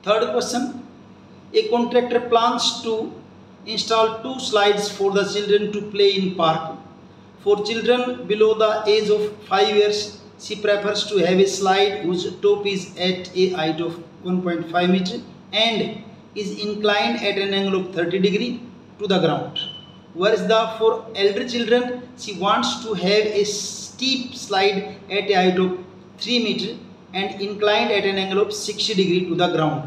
Third question, a contractor plans to install 2 slides for the children to play in park. For children below the age of 5 years, she prefers to have a slide whose top is at a height of 1.5 meter and is inclined at an angle of 30 degree to the ground. Whereas for elder children, she wants to have a steep slide at a height of 3 meter and inclined at an angle of 60 degree to the ground.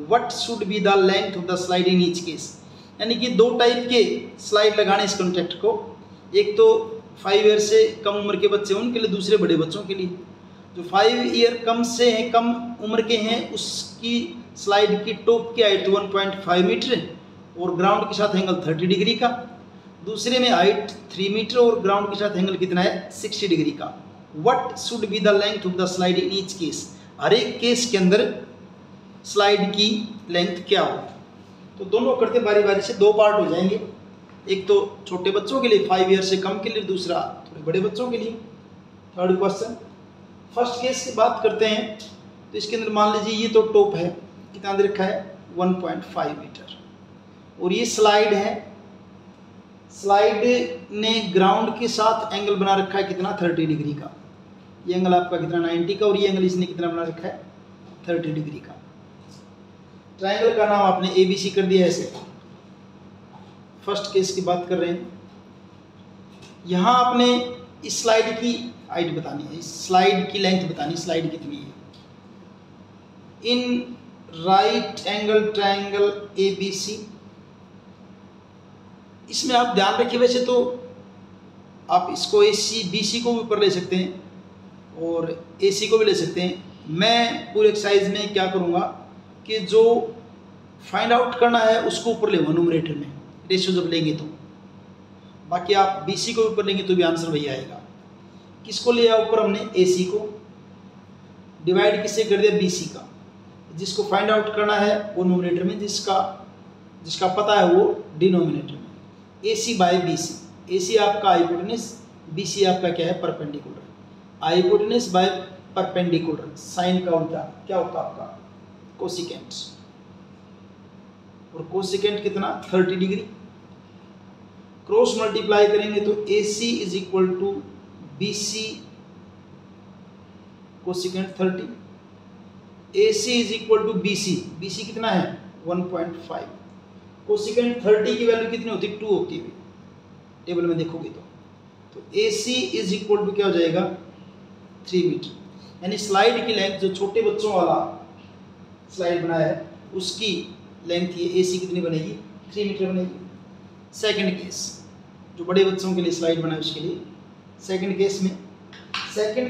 What should be the length of the slide in each case? यानी कि दो type के slide लगाने इस contract को, एक तो 5 year से कम उम्र के बच्चे हैं उनके लिए, दूसरे बड़े बच्चों के लिए। जो 5 ईयर कम से हैं, कम उम्र के हैं, उसकी स्लाइड की टॉप की हाइट 1.5 मीटर और ग्राउंड के साथ एंगल 30 डिग्री का। दूसरे में हाइट 3 मीटर और ग्राउंड के साथ एंगल कितना है, 60 डिग्री का। What should be the length of the slide in each case? हर एक केस के अंदर स्लाइड की लेंथ क्या हो? तो दोनों करते बारी बारी से, दो पार्ट हो जाएंगे। एक तो छोटे बच्चों के लिए 5 ईयर से कम के लिए, दूसरा थोड़े बड़े बच्चों के लिए। थर्ड क्वेश्चन, फर्स्ट केस की बात करते हैं। तो इसके अंदर मान लीजिए ये तो टॉप है, कितना दे रखा है, 1.5 मीटर, और ये स्लाइड है। स्लाइड ने ग्राउंड के साथ एंगल बना रखा है कितना, 30 डिग्री का। ये एंगल आपका कितना, 90 का, और ये एंगल इसने कितना बना रखा है, 30 डिग्री का। ट्रायंगल का नाम आपने ABC कर दिया ऐसे। फर्स्ट केस की बात कर रहे हैं। यहाँ आपने इस स्लाइड की हाइट बतानी है, इस स्लाइड की लेंथ बतानी, स्लाइड कितनी है। In right angle triangle ABC, इसमें आप ध्यान रखिए, वैसे तो आप इसको AC BC को भी ऊपर ले सकते हैं और AC को भी ले सकते हैं। मैं पूरे एक्सरसाइज में क्या करूँगा कि जो फाइंड आउट करना है उसको ऊपर ले न्यूमरेटर में, रेशियो जब लेंगे तो। बाकी आप BC को ऊपर लेंगे तो भी आंसर वही आएगा। किसको लिया ऊपर हमने, AC को। डिवाइड किससे कर दिया, BC का। जिसको फाइंड आउट करना है वो न्यूमरेटर में, जिसका पता है वो डिनोमिनेटर में। AC by BC। AC आपका हाइपोटेनस, BC आपका क्या है, perpendicular. Hypotenuse by perpendicular, sine का उल्टा क्या होता है आपका, कोसिकेंट। और कोसिकेंट कितना, 30 डिग्री। क्रॉस मल्टीप्लाई करेंगे तो AC is equal to BC cosecant 30। AC is equal to BC कितना है, 1.5। कोसिकेंट 30 की वैल्यू कितनी होती है, 2 होती है, टेबल में देखोगे तो AC इज इक्वल टू क्या हो जाएगा, 3 मीटर। यानी स्लाइड की लेंथ, जो छोटे बच्चों वाला स्लाइड बनाया है उसकी लेंथ ये AC कितनी बनेगी, 3 मीटर बनेगी। सेकंड केस, जो बड़े बच्चों के लिए स्लाइड बनाए उसके लिए। सेकंड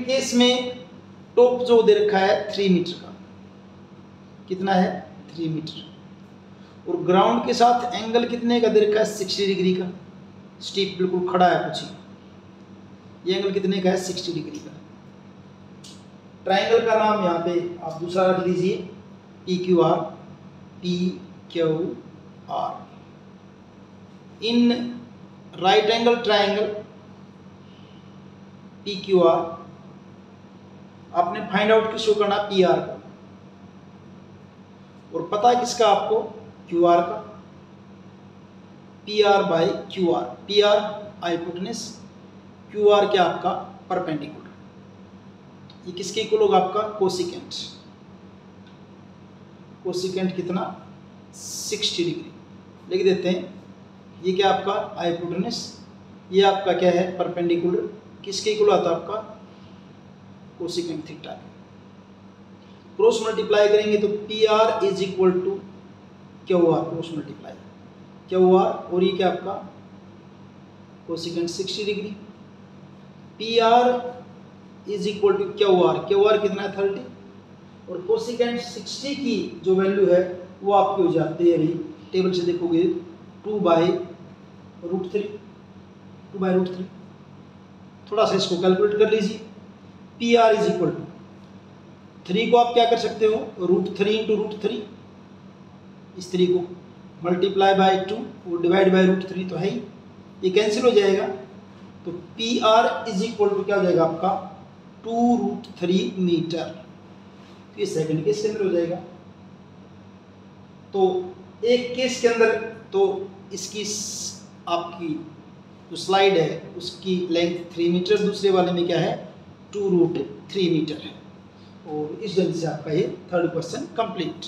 केस में टॉप जो दे रखा है 3 मीटर का, कितना है, 3 मीटर, और ग्राउंड के साथ एंगल कितने का दे रखा है, 60 डिग्री का। स्टीप बिल्कुल खड़ा है कुछ ही, ये एंगल कितने का है, 60 डिग्री का। ट्राइंगल का नाम यहाँ पे आप दूसरा रख लीजिए, PQR। In right angle triangle PQR आपने फाइंड आउट किसको करना, PR का, और पता किसका आपको, QR का। PR by QR, PR hypotenuse, QR क्या आपका, परपेंडिकुलर। ये किसके इक्वल होगा आपका, कोसिकेंट। कोसिकेंट कितना, 60 डिग्री लिख देते हैं। ये क्या आपका हाइपोटेनस, ये आपका क्या है, परपेंडिकुलर। किसके इक्वल आता है आपका, कोसिकेंट थीटा। क्रॉस मल्टीप्लाई करेंगे तो PR is equal to QR, cross multiply QR, और ये क्या आपका, cosecant 60 degree. PR is equal to QR कितना है, 30, और कोसिकेंट 60 की जो वैल्यू है वो आपकी हो जाती है, अभी टेबल से देखोगे 2/√3। थोड़ा सा इसको कैलकुलेट कर लीजिए। PR इज इक्वल टू 3 को आप क्या कर सकते हो, √3 × √3, इस 3 को मल्टीप्लाई बाय 2 और डिवाइड बाय √3 तो है ही, ये कैंसिल हो जाएगा। तो PR इज इक्वल टू क्या हो जाएगा आपका, 2√3 मीटर। ये सेकंड केस के अंदर हो जाएगा। तो एक केस के अंदर तो इसकी आपकी जो स्लाइड है उसकी लेंथ 3 मीटर, दूसरे वाले में क्या है 2√3 मीटर है। और इस ढंग से आपका ये थर्ड क्वेश्चन कंप्लीट।